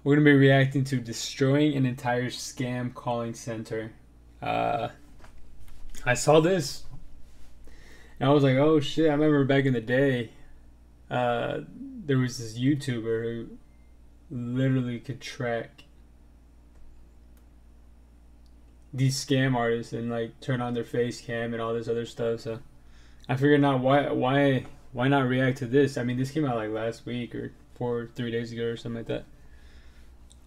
We're gonna be reacting to destroying an entire scam calling center. I saw this and I was like, oh shit! I remember back in the day, there was this YouTuber who literally could track these scam artists and like turn on their face cam and all this other stuff. So I figured out why not react to this. I mean, this came out like last week or 3 days ago or something like that.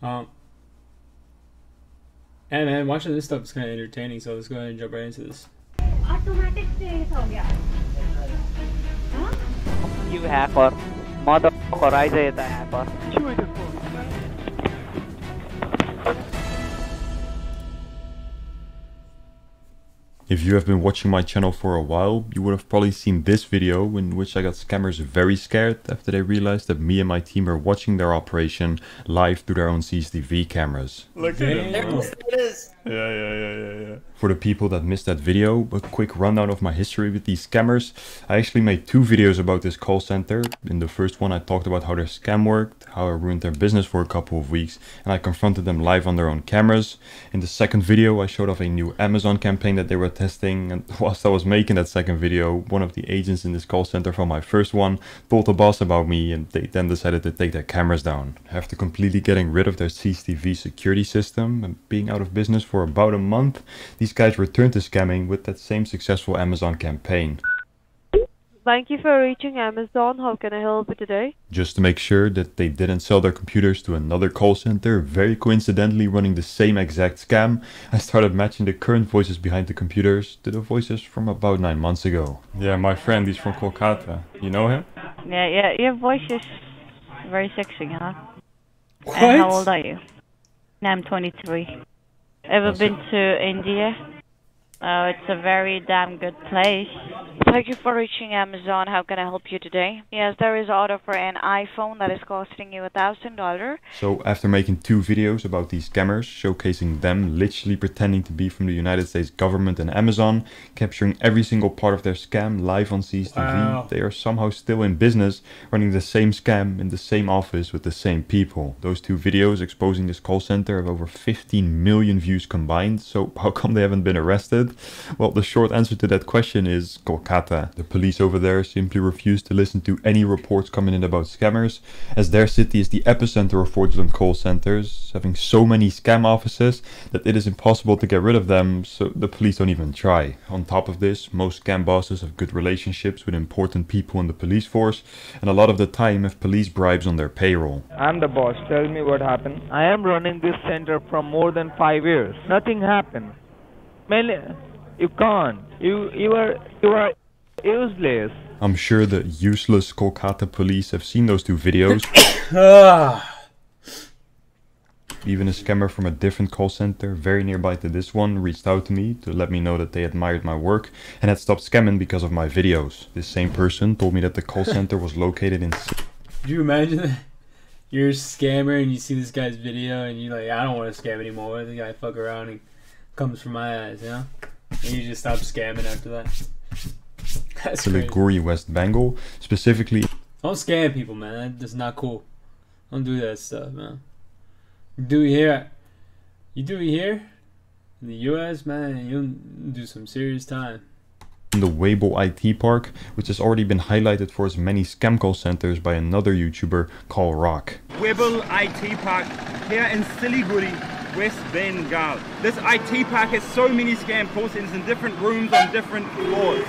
And man, watching this stuff is kind of entertaining, so let's go ahead and jump right into this. Automatic change हो गया हाँ You hacker, motherfucker, I say the hacker. If you have been watching my channel for a while, you would have probably seen this video in which I got scammers very scared after they realized that me and my team are watching their operation live through their own CCTV cameras. Look at him. There it is. Yeah. For the people that missed that video, a quick rundown of my history with these scammers. I actually made 2 videos about this call center. In the first one I talked about how their scam worked, how I ruined their business for a couple of weeks, and I confronted them live on their own cameras. In the second video I showed off a new Amazon campaign that they were testing, and whilst I was making that second video, one of the agents in this call center from my first one told the boss about me, and they then decided to take their cameras down. After completely getting rid of their CCTV security system and being out of business for about a month, these guys returned to scamming with that same successful Amazon campaign. Thank you for reaching Amazon. How can I help you today? Just to make sure that they didn't sell their computers to another call center, very coincidentally running the same exact scam, I started matching the current voices behind the computers to the voices from about 9 months ago. Yeah, my friend, he's from Kolkata. You know him? Yeah, your voice is very sexy, huh? What? And how old are you? I'm 23. Ever been to India? Oh, it's a very damn good place. Thank you for reaching Amazon. How can I help you today? Yes, there is order for an iPhone that is costing you $1,000. So after making 2 videos about these scammers, showcasing them literally pretending to be from the United States government and Amazon, capturing every single part of their scam live on CCTV, Wow. they are somehow still in business, running the same scam in the same office with the same people. Those 2 videos exposing this call center have over 15 million views combined, so how come they haven't been arrested? Well, the short answer to that question is Kolkata. The police over there simply refuse to listen to any reports coming in about scammers, as their city is the epicenter of fraudulent call centers, having so many scam offices that it is impossible to get rid of them, so the police don't even try. On top of this, most scam bosses have good relationships with important people in the police force, and a lot of the time have police bribes on their payroll. I'm the boss. Tell me what happened. I am running this center from more than 5 years. Nothing happened. You can't. You are useless. I'm sure the useless Kolkata police have seen those 2 videos. Even a scammer from a different call center very nearby to this one reached out to me to let me know that they admired my work and had stopped scamming because of my videos. This same person told me that the call center was located in... Could you imagine that? You're a scammer and you see this guy's video and you're like, I don't want to scam anymore. The guy fuck around and comes from my eyes, you know? And you just stop scamming after that. That's crazy. Siliguri, West Bengal, specifically... Don't scam people, man. That's not cool. Don't do that stuff, man. You do it here. You do it here in the US, man, you'll do some serious time. In the Weibo IT park, which has already been highlighted for its many scam call centers by another YouTuber called Rock. Weibo IT park here in Siliguri, West Bengal. This IT park has so many scam call centers in different rooms on different floors.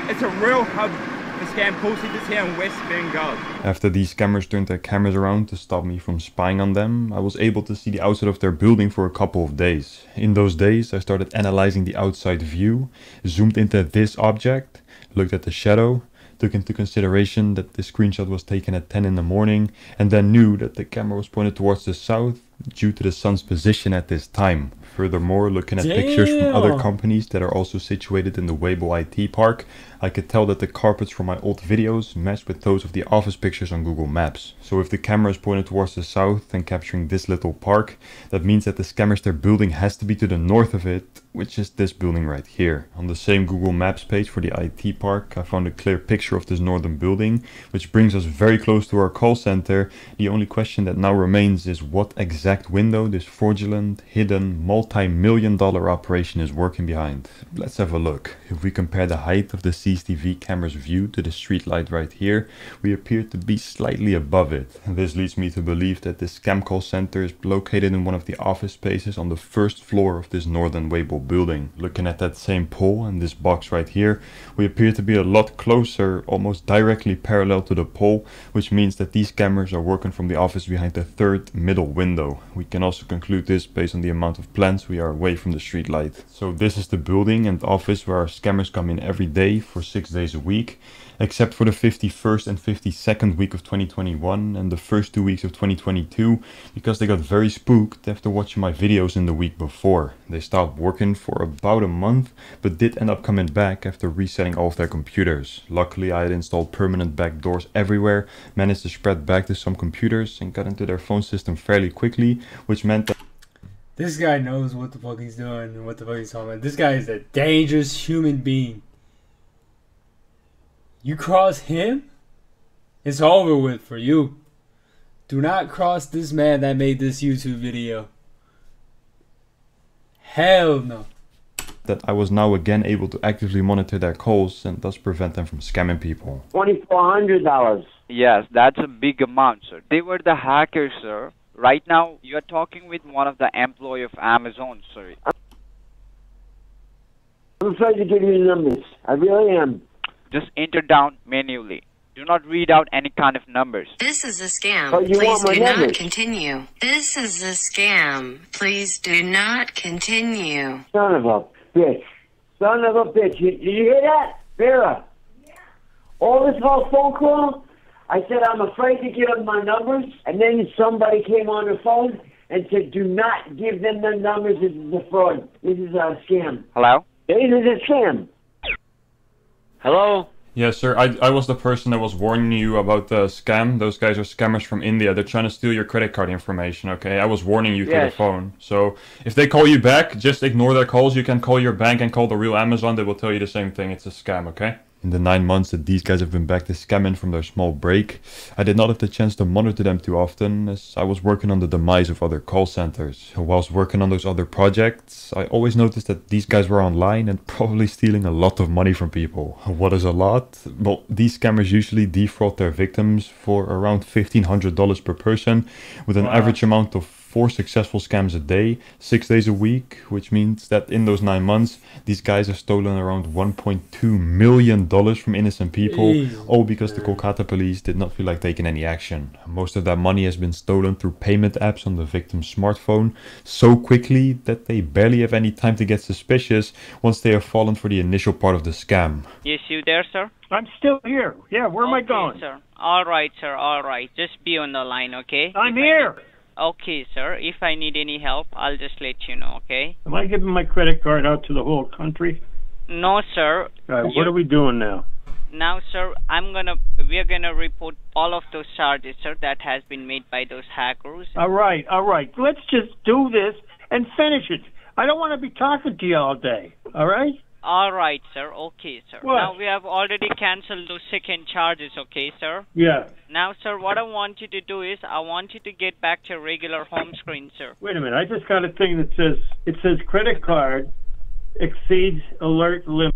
It's a real hub for scam call centers here in West Bengal. After these scammers turned their cameras around to stop me from spying on them, I was able to see the outside of their building for a couple of days. In those days, I started analyzing the outside view, zoomed into this object, looked at the shadow, took into consideration that the screenshot was taken at 10 in the morning, and then knew that the camera was pointed towards the south due to the sun's position at this time. Furthermore, looking at pictures from other companies that are also situated in the Weibo IT park, I could tell that the carpets from my old videos matched with those of the office pictures on Google Maps. So if the camera is pointed towards the south and capturing this little park, that means that the scammers they're building has to be to the north of it, which is this building right here. On the same Google Maps page for the IT park, I found a clear picture of this northern building, which brings us very close to our call center. The only question that now remains is what exact window this fraudulent, hidden, multi-million-dollar operation is working behind. Let's have a look. If we compare the height of the CCTV camera's view to the street light right here, we appear to be slightly above it. And this leads me to believe that this scam call center is located in one of the office spaces on the first floor of this northern Weibo building. Looking at that same pole and this box right here, we appear to be a lot closer, almost directly parallel to the pole, which means that these scammers are working from the office behind the third middle window. We can also conclude this based on the amount of plants we are away from the street light. So this is the building and office where our scammers come in every day for 6 days a week, except for the 51st and 52nd week of 2021 and the first 2 weeks of 2022, because they got very spooked after watching my videos in the week before. They stopped working for about a month, but did end up coming back after resetting all of their computers. Luckily, I had installed permanent backdoors everywhere, managed to spread back to some computers and got into their phone system fairly quickly, which meant that This guy knows what the fuck he's doing and what the fuck he's talking about. This guy is a dangerous human being. You cross him, it's over with for you. Do not cross this man that made this YouTube video. Hell no. that I was now again able to actively monitor their calls and thus prevent them from scamming people. $2,400. Yes, that's a big amount, sir. They were the hackers, sir. Right now, you're talking with one of the employee of Amazon, sir. I'm afraid to give you the numbers. I really am. Just enter down manually. Do not read out any kind of numbers. This is a scam. Oh, you Please want my do not numbers? continue. This is a scam. Please do not continue. Son of a bitch. Son of a bitch. Did you hear that? Vera. All this whole phone call, I said I'm afraid to give them my numbers, and then somebody came on the phone and said, do not give them the numbers. This is a fraud. This is a scam. Hello? This is a scam. Hello? Yes, sir. I was the person that was warning you about the scam. Those guys are scammers from India. They're trying to steal your credit card information, okay? I was warning you through the phone. So if they call you back, just ignore their calls. You can call your bank and call the real Amazon. They will tell you the same thing. It's a scam, okay? In the 9 months that these guys have been back to scamming from their small break, I did not have the chance to monitor them too often, as I was working on the demise of other call centers. Whilst working on those other projects, I always noticed that these guys were online and probably stealing a lot of money from people. What is a lot? Well, these scammers usually defraud their victims for around $1,500 per person, with an average amount of 4 successful scams a day, 6 days a week, which means that in those 9 months, these guys have stolen around $1.2 million from innocent people, all because the Kolkata police did not feel like taking any action. Most of that money has been stolen through payment apps on the victim's smartphone so quickly that they barely have any time to get suspicious once they have fallen for the initial part of the scam. Yes, you there, sir? I'm still here. Yeah, where am I going? Sir. All right, sir. All right. Just be on the line, okay? I'm here. Okay, sir. If I need any help, I'll just let you know, okay? Am I giving my credit card out to the whole country? No, sir. All right, what are we doing now? Now, sir, we're gonna report all of those charges, sir, that has been made by those hackers. All right. Let's just do this and finish it. I don't want to be talking to you all day. All right? All right, sir. Okay, sir. What? Now, we have already canceled those second charges, okay, sir? Yeah. Now, sir, what I want you to do is, I want you to get back to your regular home screen, sir. Wait a minute. I just got a thing that says credit card exceeds alert limit.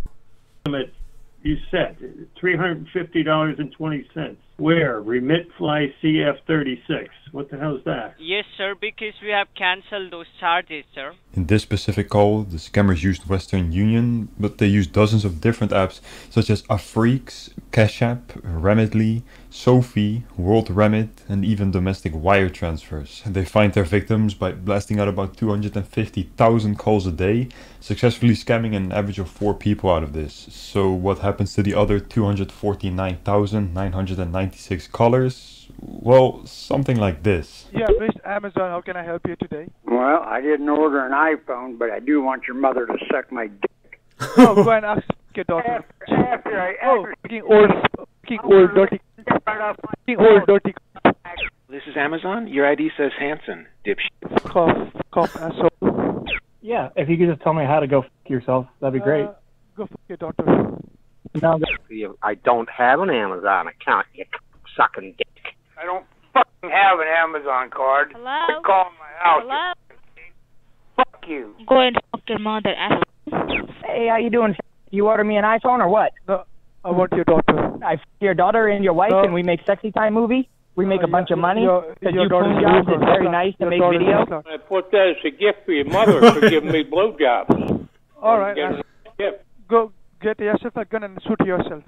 You said $350.20. Where? Remit fly CF36. What the hell is that? Yes, sir, because we have canceled those charges, sir. In this specific call, the scammers used Western Union, but they used dozens of different apps such as Afriks, Cash App, Remitly, Sophie, World Remit, and even domestic wire transfers. They find their victims by blasting out about 250,000 calls a day, successfully scamming an average of 4 people out of this. So what happens to the other 249,996 callers? Well, something like this. Yeah, Miss Amazon, how can I help you today? Well, I didn't order an iPhone, but I do want your mother to suck my dick. Oh, go and ask your daughter. After Fucking old, dirty. This is Amazon. Your ID says Hanson, dipshit. Cough, asshole. Yeah, if you could just tell me how to go f yourself, that'd be great. Go fuck your daughter. No, I don't have an Amazon account, you sucking dick. I don't fucking have an Amazon card. Hello? Quit calling my house. Hello? Fuck you. Go and fuck your mother, asshole. Hey, how you doing? You order me an iPhone or what? No, I want your daughter. I f your daughter and your wife, and we make sexy time movie. We make a bunch of money. Because you jobs is very nice to make videos. I put that as a gift for your mother for giving me blowjobs. All right. Go get yourself a gun and shoot yourself.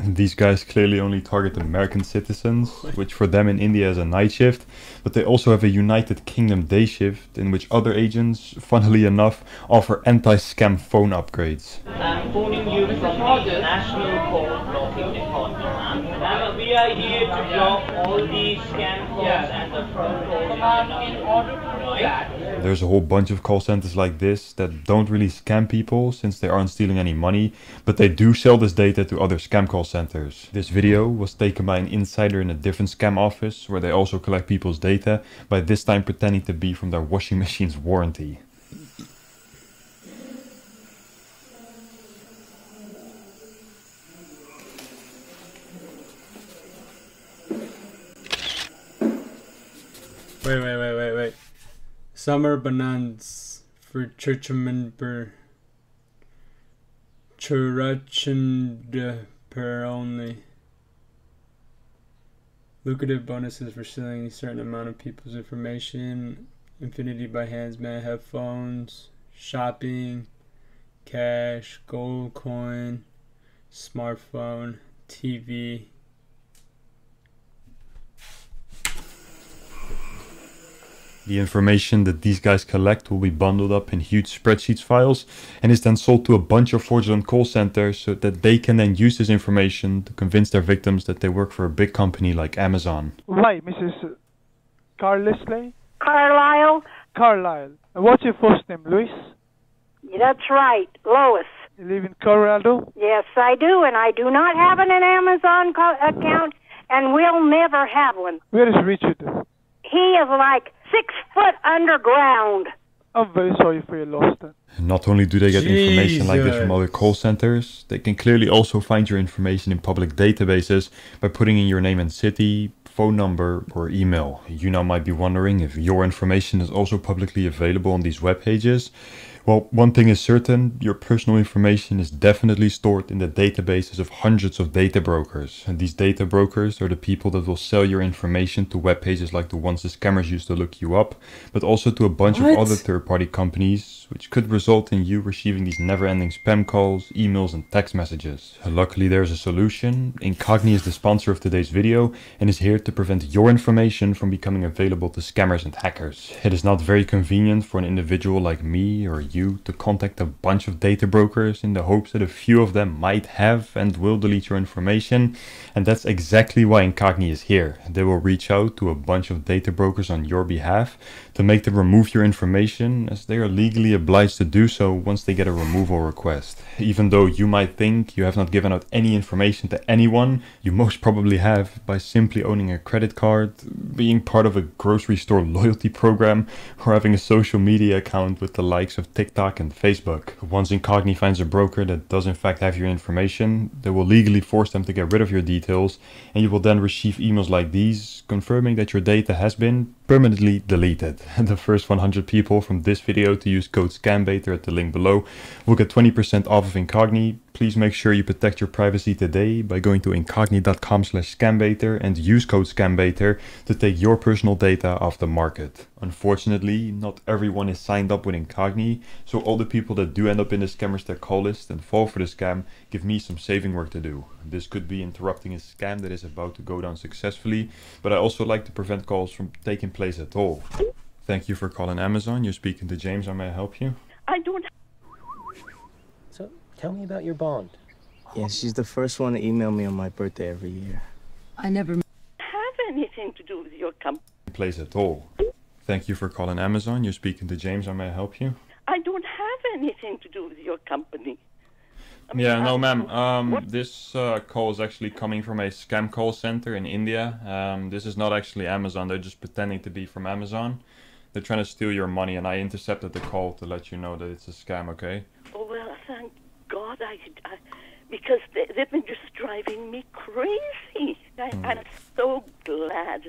These guys clearly only target American citizens, which for them in India is a night shift, but they also have a United Kingdom day shift in which other agents, funnily enough, offer anti-scam phone upgrades. I'm phoning you from the National Call Blocking Department. We are here to block all the scam calls and the fraud calls. In order to do that, there's a whole bunch of call centers like this that don't really scam people since they aren't stealing any money, but they do sell this data to other scam call centers. This video was taken by an insider in a different scam office where they also collect people's data, by this time pretending to be from their washing machine's warranty. Wait. Summer bananas for Churchman per only. Lucrative bonuses for stealing a certain amount of people's information. Infinity by Handsman, headphones, shopping, cash, gold coin, smartphone, TV. The information that these guys collect will be bundled up in huge spreadsheets files and is then sold to a bunch of fraudulent call centers so that they can then use this information to convince their victims that they work for a big company like Amazon. Why, Mrs. Carlisle? Carlisle? Carlisle. And what's your first name, Louis? That's right, Lois. You live in Colorado? Yes, I do, and I do not have an Amazon account, and will never have one. Where is Richard? He is like 6 foot underground. I'm very sorry for your loss then. Not only do they get information like this from other call centers, they can clearly also find your information in public databases by putting in your name and city, phone number or email. You now might be wondering if your information is also publicly available on these web pages. Well, one thing is certain, your personal information is definitely stored in the databases of hundreds of data brokers. And these data brokers are the people that will sell your information to web pages like the ones the scammers use to look you up, but also to a bunch of other third-party companies, which could result in you receiving these never-ending spam calls, emails and text messages. Luckily there's a solution. Incogni is the sponsor of today's video and is here to prevent your information from becoming available to scammers and hackers. It is not very convenient for an individual like me or you to contact a bunch of data brokers in the hopes that a few of them might have and will delete your information, and that's exactly why Incogni is here. They will reach out to a bunch of data brokers on your behalf to make them remove your information, as they are legally obliged to do so once they get a removal request. Even though you might think you have not given out any information to anyone, you most probably have by simply owning a credit card, being part of a grocery store loyalty program, or having a social media account with the likes of TikTok and Facebook. Once Incogni finds a broker that does in fact have your information, they will legally force them to get rid of your details, and you will then receive emails like these confirming that your data has been permanently deleted. The first 100 people from this video to use code SCAMBAITER at the link below will get 20% off of Incogni. Please make sure you protect your privacy today by going to incogni.com/scambaiter and use code SCAMBAITER to take your personal data off the market. Unfortunately, not everyone is signed up with Incogni, so all the people that do end up in the scammers their call list and fall for the scam give me some saving work to do. This could be interrupting a scam that is about to go down successfully, but I also like to prevent calls from taking place at all. Thank you for calling Amazon. You're speaking to James. How may I help you? I don't. So, tell me about your bond. Yeah, she's the first one to email me on my birthday every year. I never have anything to do with your company. Place at all. Thank you for calling Amazon. You're speaking to James. How may I help you? I don't have anything to do with your company. Yeah, no, ma'am. This call is actually coming from a scam call center in India. This is not actually Amazon. They're just pretending to be from Amazon. They're trying to steal your money, and I intercepted the call to let you know that it's a scam, okay? Oh, well, thank God because they've been just driving me crazy. I'm so glad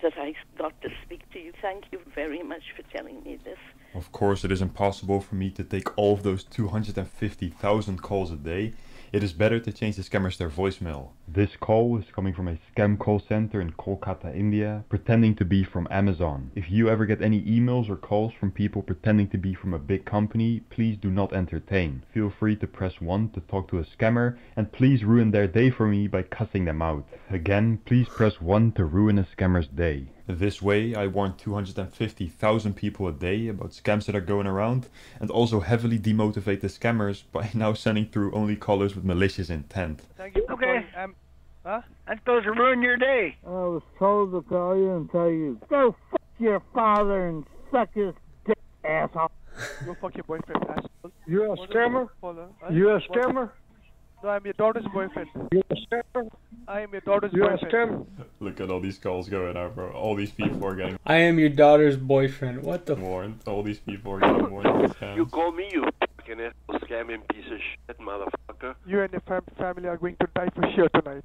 that I got to speak to you. Thank you very much for telling me this. Of course, it is impossible for me to take all of those 250,000 calls a day. It is better to change the scammers their voicemail. This call is coming from a scam call center in Kolkata, India, pretending to be from Amazon. If you ever get any emails or calls from people pretending to be from a big company, please do not entertain. Feel free to press 1 to talk to a scammer, and please ruin their day for me by cussing them out. Again, please press 1 to ruin a scammer's day. This way, I warn 250,000 people a day about scams that are going around, and also heavily demotivate the scammers by now sending through only callers with malicious intent. Thank you. Okay. Huh? I'm supposed to ruin your day. I was told to call you and tell you, go fuck your father and suck his dick, asshole. Go fuck your boyfriend, asshole. You're a scammer? You're a scammer? No, I'm your daughter's boyfriend. You're a scammer? I am your daughter's You're boyfriend. a scammer? Look at all these calls going out, bro. All these people are getting I am your daughter's boyfriend. What the warned. All these people are getting warned of scams. You call me, you fucking asshole scamming piece of shit, motherfucker. You and your family are going to die for sure tonight.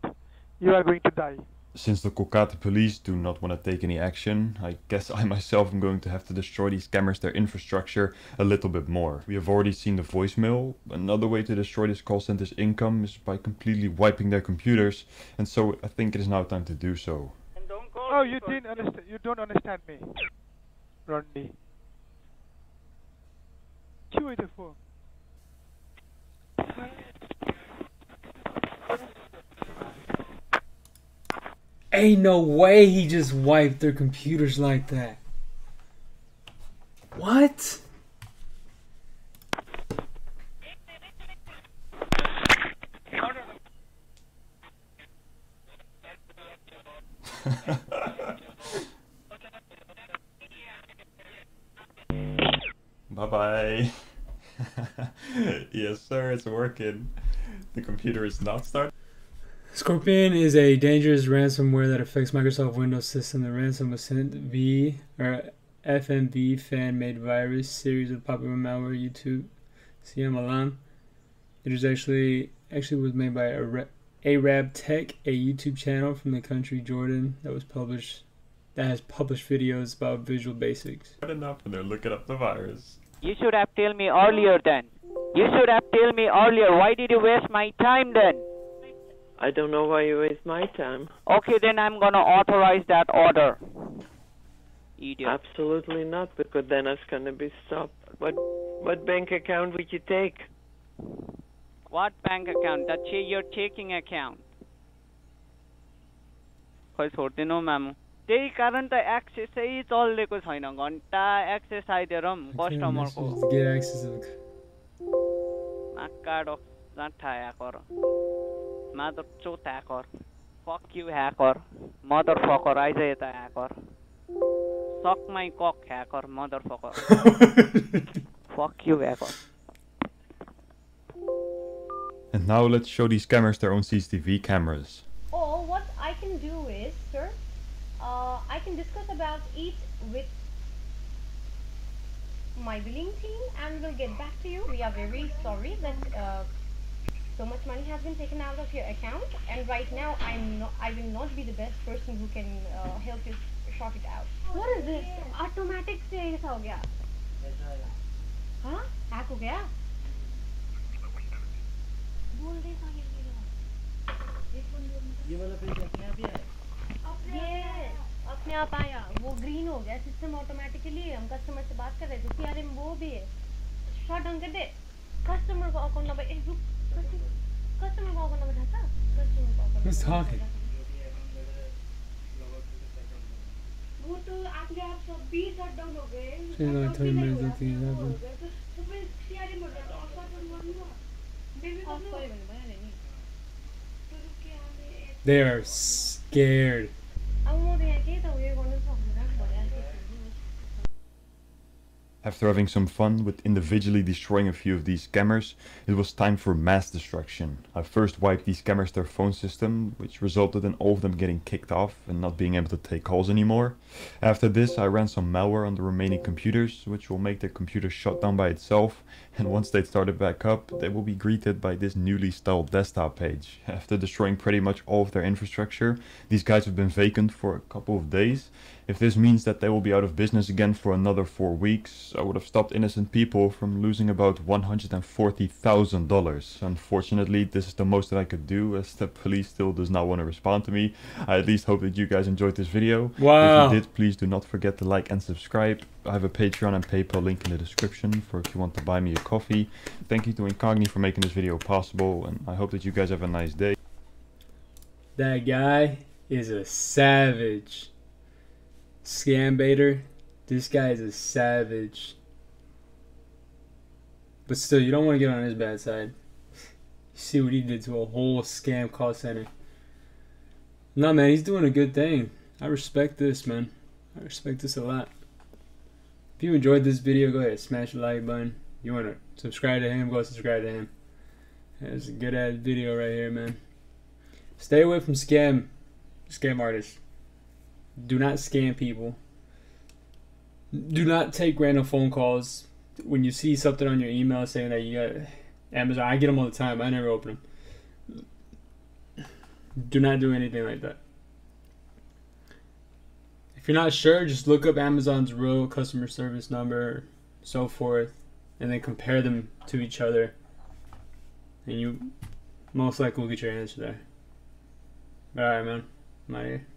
You are going to die. Since the Kolkata police do not want to take any action, I guess I myself am going to have to destroy these scammers, their infrastructure, a little bit more. We have already seen the voicemail. Another way to destroy this call center's income is by completely wiping their computers, and so I think it is now time to do so. Oh, you didn't understand. You don't understand me, Rodney. Chew it for. Ain't no way he just wiped their computers like that. What? Bye-bye. Yes, sir, it's working. The computer is not starting. Scorpion is a dangerous ransomware that affects Microsoft Windows system. The ransom was sent FMV fan-made virus series of popular malware YouTube CM Milan. It is actually was made by Arab Tech, a YouTube channel from the country Jordan that has published videos about Visual Basics. Enough, and they're looking up the virus. You should have told me earlier then. You should have told me earlier. Why did you waste my time then? I don't know why you waste my time. Okay, then I'm gonna authorize that order. Idiot. Absolutely not, because then it's gonna be stopped. What bank account would you take? What bank account? That's your checking account. खै छोड्दिनु मामु त्यही कारण त एक्सेसै चलेको छैन घन्टा access आइदिएर कस्टमरको नाकाडो जाठा hacker Mother truth hacker. Fuck you hacker. Motherfucker, I say the hacker. Suck my cock hacker, motherfucker. Fuck you hacker. And now let's show these scammers their own CCTV cameras. Oh, what I can do is, sir, I can discuss about it with my billing team and we'll get back to you. We are very sorry that so much money has been taken out of your account, and right now I will not be the best person who can help you sort it out. What is this? Automatic से ऐसा हो गया? हाँ? Hack हो गया? बोल दे कहाँ ये वाला पेज अपने आप ही आया? अपने आप आया. वो green हो गया. System automatically हम customer से बात कर रहे थे. CRM वो भी है. Short डाउन कर दे. Customer को account number Customer को account number था? Who's talking? वो तो आपने आप सब 20 शट डाउन हो गए. She's like 30 minutes looking at that. तो फिर CRM हो जाता. ऑफ कर दूँगा. बेबी ऑफ कर बना नहीं. तो रुक के आने. They are scared. अब वो देखिए तो ये कौन सा होगा? After having some fun with individually destroying a few of these scammers, it was time for mass destruction. I first wiped these scammers their phone system, which resulted in all of them getting kicked off and not being able to take calls anymore. After this, I ran some malware on the remaining computers, which will make their computer shut down by itself, and once they started back up, they will be greeted by this newly styled desktop page. After destroying pretty much all of their infrastructure, these guys have been vacant for a couple of days. If this means that they will be out of business again for another 4 weeks, I would have stopped innocent people from losing about $140,000. Unfortunately, this is the most that I could do, as the police still does not want to respond to me. I at least hope that you guys enjoyed this video. Wow. If you did, please do not forget to like and subscribe. I have a Patreon and PayPal link in the description for if you want to buy me a coffee. Thank you to Incogni for making this video possible, and I hope that you guys have a nice day. That guy is a savage. Scam baiter. This guy is a savage. But still, you don't want to get on his bad side. You see what he did to a whole scam call center. No, man, he's doing a good thing. I respect this, man. I respect this a lot. If you enjoyed this video, go ahead, smash the like button. You want to subscribe to him, go subscribe to him. That's a good ass video right here, man. Stay away from scam artists. Do not scam people. Do not take random phone calls. When you see something on your email saying that you got Amazon, I get them all the time. I never open them. Do not do anything like that. If you're not sure, just look up Amazon's real customer service number, so forth, and then compare them to each other. And you most likely will get your answer there. Alright, man. I'm out of here.